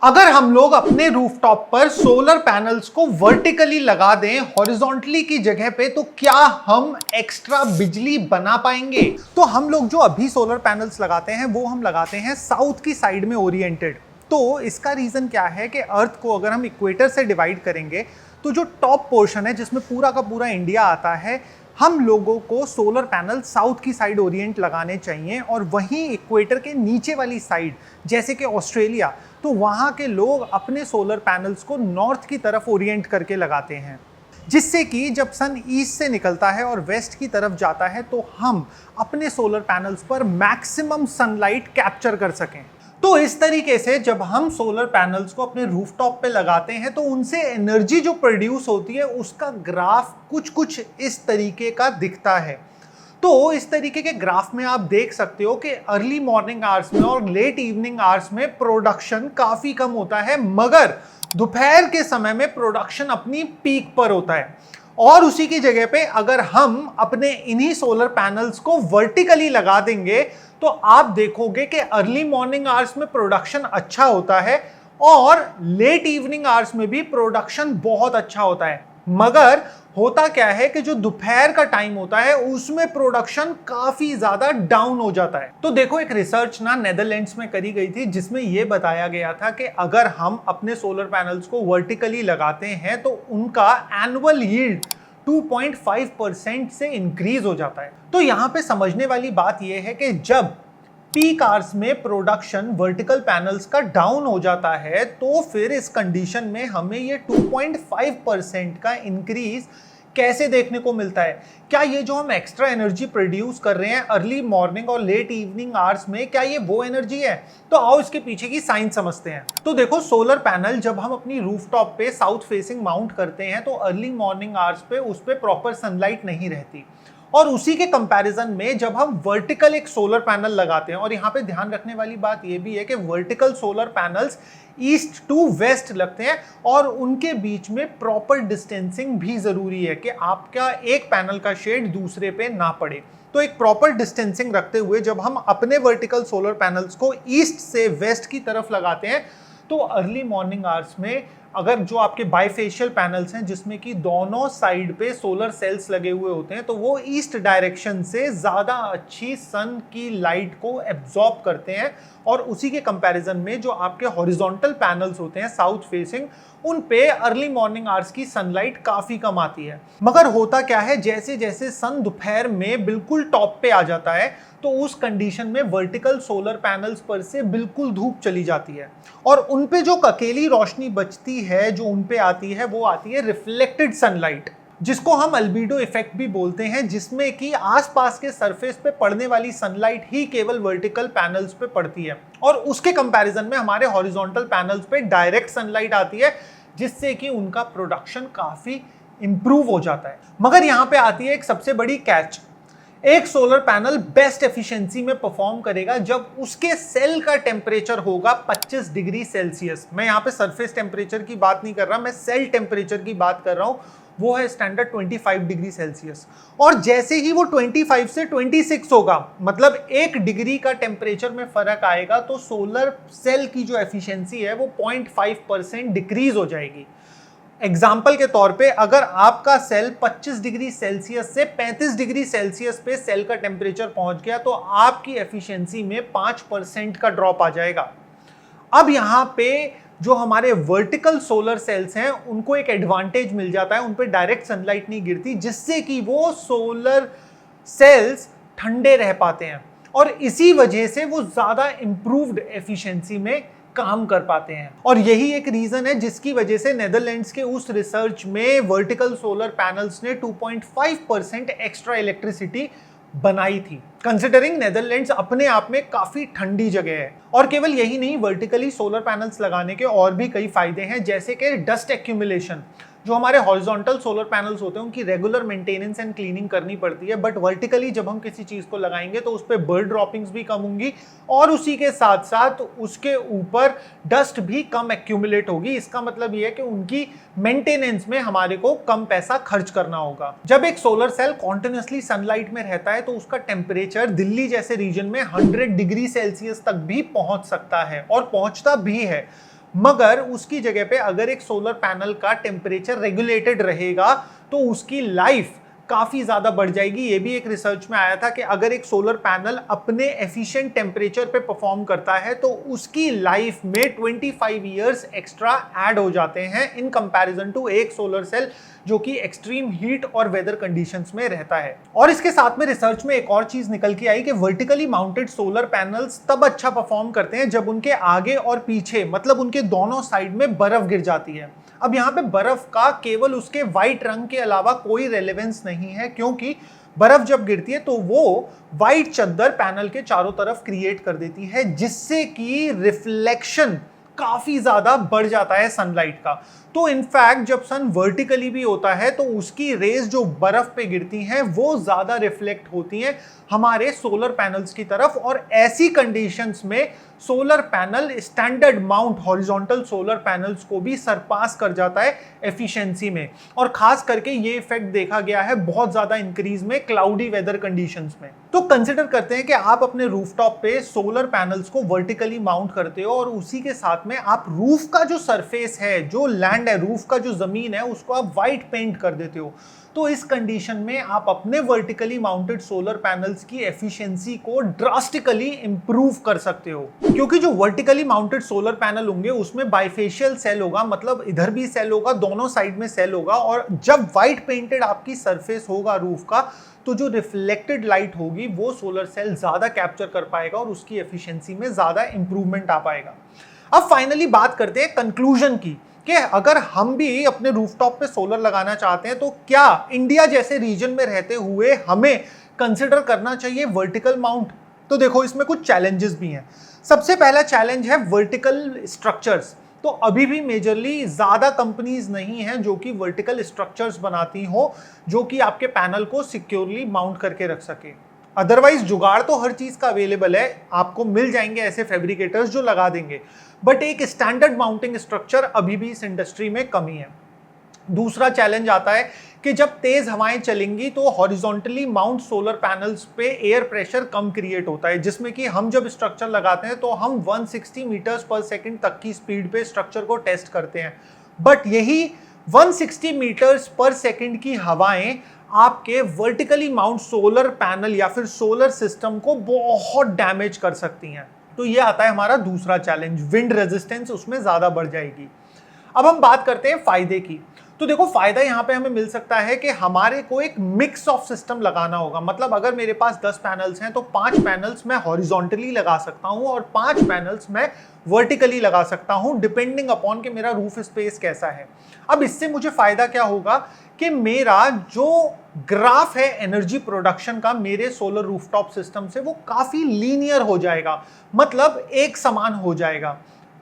अगर हम लोग अपने रूफटॉप पर सोलर पैनल्स को वर्टिकली लगा दें हॉरिजॉन्टली की जगह पे, तो क्या हम एक्स्ट्रा बिजली बना पाएंगे? तो हम लोग जो अभी सोलर पैनल्स लगाते हैं वो हम लगाते हैं साउथ की साइड में ओरिएंटेड। तो इसका रीजन क्या है कि अर्थ को अगर हम इक्वेटर से डिवाइड करेंगे तो जो टॉप पोर्शन है जिसमें पूरा का पूरा इंडिया आता है, हम लोगों को सोलर पैनल साउथ की साइड ओरिएंट लगाने चाहिए। और वहीं इक्वेटर के नीचे वाली साइड जैसे कि ऑस्ट्रेलिया, तो वहाँ के लोग अपने सोलर पैनल्स को नॉर्थ की तरफ ओरिएंट करके लगाते हैं, जिससे कि जब सन ईस्ट से निकलता है और वेस्ट की तरफ जाता है तो हम अपने सोलर पैनल्स पर मैक्सिमम सनलाइट कैप्चर कर सकें। तो इस तरीके से जब हम सोलर पैनल्स को अपने रूफटॉप पे लगाते हैं तो उनसे एनर्जी जो प्रोड्यूस होती है उसका ग्राफ कुछ इस तरीके का दिखता है। तो इस तरीके के ग्राफ में आप देख सकते हो कि अर्ली मॉर्निंग आवर्स में और लेट इवनिंग आवर्स में प्रोडक्शन काफी कम होता है, मगर दोपहर के समय में प्रोडक्शन अपनी पीक पर होता है। और उसी की जगह पे अगर हम अपने इन्हीं सोलर पैनल्स को वर्टिकली लगा देंगे तो आप देखोगे कि अर्ली मॉर्निंग आवर्स में प्रोडक्शन अच्छा होता है और लेट इवनिंग आवर्स में भी प्रोडक्शन बहुत अच्छा होता है। मगर होता क्या है कि जो दोपहर का टाइम होता है उसमें प्रोडक्शन काफी ज्यादा डाउन हो जाता है। तो देखो, एक रिसर्च ना नेदरलैंड्स में करी गई थी जिसमें यह बताया गया था कि अगर हम अपने सोलर पैनल्स को वर्टिकली लगाते हैं तो उनका एनुअल यील्ड 2.5% से इंक्रीज हो जाता है। तो यहां पे समझने वाली बात यह है कि जब पीक आवर्स में प्रोडक्शन वर्टिकल पैनल्स का डाउन हो जाता है तो फिर इस कंडीशन में हमें ये 2.5% का इंक्रीज कैसे देखने को मिलता है। क्या ये जो हम एक्स्ट्रा एनर्जी प्रोड्यूस कर रहे हैं अर्ली मॉर्निंग और लेट इवनिंग आवर्स में, क्या ये वो एनर्जी है? तो आओ इसके पीछे की साइंस समझते हैं। तो देखो, सोलर पैनल जब हम अपनी रूफटॉप पे साउथ फेसिंग माउंट करते हैं तो अर्ली मॉर्निंग आवर्स पे उस पे प्रॉपर सनलाइट नहीं रहती, और उसी के कंपैरिजन में जब हम वर्टिकल एक सोलर पैनल लगाते हैं, और यहाँ पे ध्यान रखने वाली बात यह भी है कि vertical solar panels east to west लगते हैं और उनके बीच में प्रॉपर डिस्टेंसिंग भी जरूरी है कि आपका एक पैनल का शेड दूसरे पे ना पड़े। तो एक प्रॉपर डिस्टेंसिंग रखते हुए जब हम अपने वर्टिकल सोलर पैनल्स को ईस्ट से वेस्ट की तरफ लगाते हैं तो अर्ली मॉर्निंग आवर्स में अगर जो आपके बाइफेशियल पैनल्स हैं जिसमें कि दोनों साइड पे सोलर सेल्स लगे हुए होते हैं तो वो ईस्ट डायरेक्शन से ज़्यादा अच्छी सन की लाइट को एब्जॉर्ब करते हैं, और उसी के कंपैरिजन में जो आपके हॉरिजॉन्टल पैनल्स होते हैं साउथ फेसिंग, उन पे अर्ली मॉर्निंग आवर्स की सनलाइट काफ़ी कम आती है। मगर होता क्या है, जैसे जैसे सन दोपहर में बिल्कुल टॉप पे आ जाता है तो उस कंडीशन में वर्टिकल सोलर पैनल्स पर से बिल्कुल धूप चली जाती है और उन पे जो अकेली रोशनी बचती है जो उन पे आती है वो आती है रिफ्लेक्टेड सनलाइट, जिसको हम अल्बीडो इफेक्ट भी बोलते हैं, जिसमें कि आसपास के सरफेस पे पड़ने वाली सनलाइट ही केवल वर्टिकल पैनल्स पे पड़ती है और उसके कंपैरिजन में हमारे हॉरिजॉन्टल पैनल्स पे डायरेक्ट सनलाइट आती है, जिससे कि उनका प्रोडक्शन काफी इंप्रूव हो जाता है। मगर यहाँ पे आती है एक सबसे बड़ी कैच। एक सोलर पैनल बेस्ट एफिशिएंसी में परफॉर्म करेगा जब उसके सेल का टेम्परेचर होगा 25 डिग्री सेल्सियस। मैं यहाँ पे सरफेस टेम्परेचर की बात नहीं कर रहा, मैं सेल टेम्परेचर की बात कर रहा हूँ, वो है स्टैंडर्ड 25 डिग्री सेल्सियस। और जैसे ही वो 25 से 26 होगा, मतलब 1 डिग्री का टेम्परेचर में फर्क आएगा, तो सोलर सेल की जो एफिशिएंसी है वो 0.5% डिक्रीज हो जाएगी। एग्जाम्पल के तौर पे अगर आपका सेल 25 डिग्री सेल्सियस से 35 डिग्री सेल्सियस पे सेल का टेम्परेचर पहुंच गया तो आपकी एफिशिएंसी में 5% का ड्रॉप आ जाएगा। अब यहाँ पे जो हमारे वर्टिकल सोलर सेल्स हैं उनको एक एडवांटेज मिल जाता है, उन पे डायरेक्ट सनलाइट नहीं गिरती, जिससे कि वो सोलर सेल्स ठंडे रह पाते हैं और इसी वजह से वो ज्यादा इंप्रूव्ड एफिशिएंसी में काम कर पाते हैं। और यही एक रीजन है जिसकी वजह से नेदरलैंड्स के उस रिसर्च में वर्टिकल सोलर पैनल्स ने 2.5% एक्स्ट्रा इलेक्ट्रिसिटी बनाई थी, कंसिडरिंग नेदरलैंड्स अपने आप में काफी ठंडी जगह है। और केवल यही नहीं, वर्टिकली सोलर पैनल्स लगाने के और भी कई फायदे हैं, जैसे कि डस्ट एक्यूमुलेशन। जो हमारे हॉरिजॉन्टल सोलर पैनल्स होते हैं उनकी रेगुलर मेंटेनेंस एंड क्लीनिंग करनी पड़ती है, बट वर्टिकली जब हम किसी चीज को लगाएंगे तो उस पर बर्ड ड्रॉपिंग्स भी कम होंगी और उसी के साथ साथ उसके ऊपर डस्ट भी कम एक्यूमुलेट होगी। इसका मतलब यह है कि उनकी मेंटेनेंस में हमारे को कम पैसा खर्च करना होगा। जब एक सोलर सेल कॉन्टिन्यूसली सनलाइट में रहता है तो उसका टेम्परेचर दिल्ली जैसे रीजन में 100 डिग्री सेल्सियस तक भी पहुंच सकता है और पहुंचता भी है। मगर उसकी जगह पे अगर एक सोलर पैनल का टेम्परेचर रेगुलेटेड रहेगा तो उसकी लाइफ काफी ज्यादा बढ़ जाएगी। ये भी एक रिसर्च में आया था कि अगर एक सोलर पैनल अपने एफिशिएंट टेम्परेचर पे परफॉर्म करता है तो उसकी लाइफ में 25 इयर्स एक्स्ट्रा ऐड हो जाते हैं इन कंपैरिजन टू एक सोलर सेल जो कि एक्सट्रीम हीट और वेदर कंडीशंस में रहता है। और इसके साथ में रिसर्च में एक और चीज निकल के आई कि वर्टिकली माउंटेड सोलर पैनल्स तब अच्छा परफॉर्म करते हैं जब उनके आगे और पीछे मतलब उनके दोनों साइड में बर्फ गिर जाती है। अब यहाँ पे बर्फ का केवल उसके व्हाइट रंग के अलावा कोई रेलेवेंस नहीं है, क्योंकि बर्फ जब गिरती है तो वो व्हाइट चद्दर पैनल के चारों तरफ क्रिएट कर देती है, जिससे कि रिफ्लेक्शन काफी ज्यादा बढ़ जाता है सनलाइट का। तो इनफैक्ट जब सन वर्टिकली भी होता है तो उसकी रेज जो बर्फ पे गिरती हैं वो ज्यादा रिफ्लेक्ट होती हैं हमारे सोलर पैनल्स की तरफ, और ऐसी कंडीशंस में solar panel standard mount horizontal solar panels को भी सरपास कर जाता है एफिशिएंसी में। और खास करके ये इफेक्ट देखा गया है बहुत ज्यादा इंक्रीज में क्लाउडी वेदर कंडीशंस में। तो कंसिडर करते हैं कि आप अपने रूफटॉप पे सोलर पैनल्स को वर्टिकली माउंट करते हो और उसी के साथ में आप रूफ का जो सरफेस है, जो लैंड है, रूफ का जो जमीन है, उसको आप व्हाइट पेंट कर देते हो। तो इस कंडीशन में आप अपने वर्टिकली माउंटेड सोलर पैनल्स की एफिशिएंसी को ड्रास्टिकली इंप्रूव कर सकते हो, क्योंकि जो वर्टिकली माउंटेड सोलर पैनल होंगे उसमें बाइफेशियल सेल होगा, मतलब इधर भी सेल होगा, दोनों साइड में सेल होगा। और जब व्हाइट पेंटेड आपकी सरफेस होगा रूफ का तो जो रिफ्लेक्टेड लाइट होगी वो सोलर सेल ज्यादा कैप्चर कर पाएगा और उसकी एफिशिएंसी में ज्यादा इंप्रूवमेंट आ पाएगा। अब फाइनली बात करते हैं कंक्लूजन की कि अगर हम भी अपने रूफटॉप पे सोलर लगाना चाहते हैं तो क्या इंडिया जैसे रीजन में रहते हुए हमें कंसिडर करना चाहिए वर्टिकल माउंट। तो देखो इसमें कुछ चैलेंजेस भी हैं। सबसे पहला चैलेंज है वर्टिकल स्ट्रक्चर्स। तो अभी भी मेजरली ज्यादा कंपनीज नहीं हैं जो कि वर्टिकल स्ट्रक्चर्स बनाती हो जो कि आपके पैनल को सिक्योरली माउंट करके रख सके। अदरवाइज जुगाड़ तो हर चीज का अवेलेबल है, आपको मिल जाएंगे ऐसे फैब्रिकेटर्स जो लगा देंगे, बट एक स्टैंडर्ड माउंटिंग स्ट्रक्चर अभी भी इस इंडस्ट्री में कमी है। दूसरा चैलेंज आता है कि जब तेज हवाएं चलेंगी तो हॉरिजॉन्टली माउंट सोलर पैनल्स पे एयर प्रेशर कम क्रिएट होता है, जिसमें कि हम जब स्ट्रक्चर लगाते हैं तो हम 160 मीटर्स पर सेकंड तक की स्पीड पे स्ट्रक्चर को टेस्ट करते हैं, बट यही 160 मीटर्स पर सेकंड की हवाएं आपके वर्टिकली माउंट सोलर पैनल या फिर सोलर सिस्टम को बहुत डैमेज कर सकती हैं। तो ये आता है हमारा दूसरा चैलेंज, विंड रेजिस्टेंस उसमें ज्यादा बढ़ जाएगी। अब हम बात करते हैं फायदे की। तो देखो फायदा यहां पे हमें मिल सकता है कि हमारे को एक मिक्स ऑफ सिस्टम लगाना होगा, मतलब अगर मेरे पास 10 पैनल्स हैं तो 5 पैनल्स मैं हॉरिजॉन्टली लगा सकता हूं और 5 पैनल्स मैं वर्टिकली लगा सकता हूं, डिपेंडिंग अपॉन कि मेरा रूफ स्पेस कैसा है। अब इससे मुझे फायदा क्या होगा कि मेरा जो ग्राफ है एनर्जी प्रोडक्शन का मेरे सोलर रूफटॉप सिस्टम से वो काफी लीनियर हो जाएगा, मतलब एक समान हो जाएगा।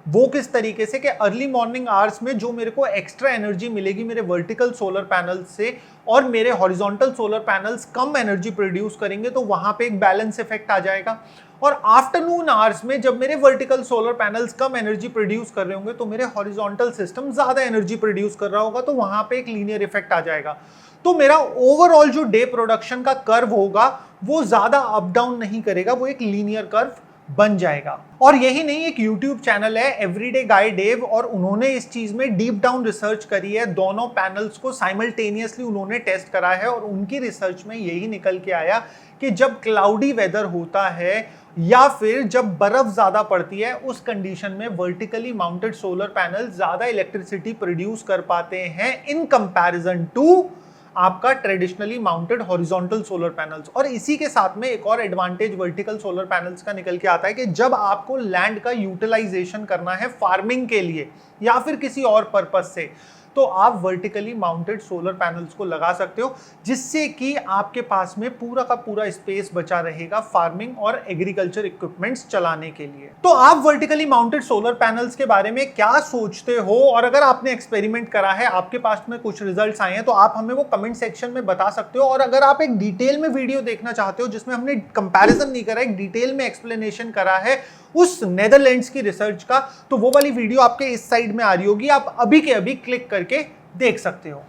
वो किस तरीके से कि अर्ली मॉर्निंग आवर्स में जो मेरे को एक्स्ट्रा एनर्जी मिलेगी मेरे वर्टिकल सोलर पैनल से और मेरे हॉरिजॉन्टल सोलर पैनल्स कम एनर्जी प्रोड्यूस करेंगे, तो वहां पे एक बैलेंस इफेक्ट आ जाएगा। और आफ्टरनून आवर्स में जब मेरे वर्टिकल सोलर पैनल्स कम एनर्जी प्रोड्यूस कर रहे होंगे तो मेरे हॉरिजॉन्टल सिस्टम ज्यादा एनर्जी प्रोड्यूस कर रहा होगा, तो वहां पे एक लीनियर इफेक्ट आ जाएगा। तो मेरा ओवरऑल जो डे प्रोडक्शन का कर्व होगा वो ज्यादा अप डाउन नहीं करेगा, वो एक लीनियर कर्व बन जाएगा। और यही नहीं, एक YouTube चैनल है एवरीडे गाय डेव, और उन्होंने इस चीज में डीप डाउन रिसर्च करी है, दोनों पैनल्स को साइमल्टेनियसली उन्होंने टेस्ट करा है और उनकी रिसर्च में यही निकल के आया कि जब क्लाउडी वेदर होता है या फिर जब बर्फ ज्यादा पड़ती है उस कंडीशन में वर्टिकली माउंटेड सोलर पैनल ज्यादा इलेक्ट्रिसिटी प्रोड्यूस कर पाते हैं इन कंपैरिजन टू आपका traditionally mounted horizontal solar panels. और इसी के साथ में एक और एडवांटेज वर्टिकल सोलर पैनल्स का निकल के आता है कि जब आपको लैंड का यूटिलाइजेशन करना है फार्मिंग के लिए या फिर किसी और पर्पस से, तो आप वर्टिकली माउंटेड सोलर पैनल्स को लगा सकते हो, जिससे कि आपके पास में पूरा का पूरा स्पेस बचा रहेगा फार्मिंग और एग्रीकल्चर इक्विपमेंट्स चलाने के लिए। तो आप वर्टिकली माउंटेड सोलर पैनल्स के बारे में क्या सोचते हो, और अगर आपने एक्सपेरिमेंट करा है, आपके पास में कुछ रिजल्ट्स आए हैं, तो आप हमें वो कमेंट सेक्शन में बता सकते हो। और अगर आप एक डिटेल में वीडियो देखना चाहते हो जिसमें हमने कंपैरिजन नहीं करा, एक डिटेल में एक्सप्लेनेशन करा है उस नेदरलैंड्स की रिसर्च का, तो वो वाली वीडियो आपके इस साइड में आ रही होगी, आप अभी के अभी क्लिक करके देख सकते हो।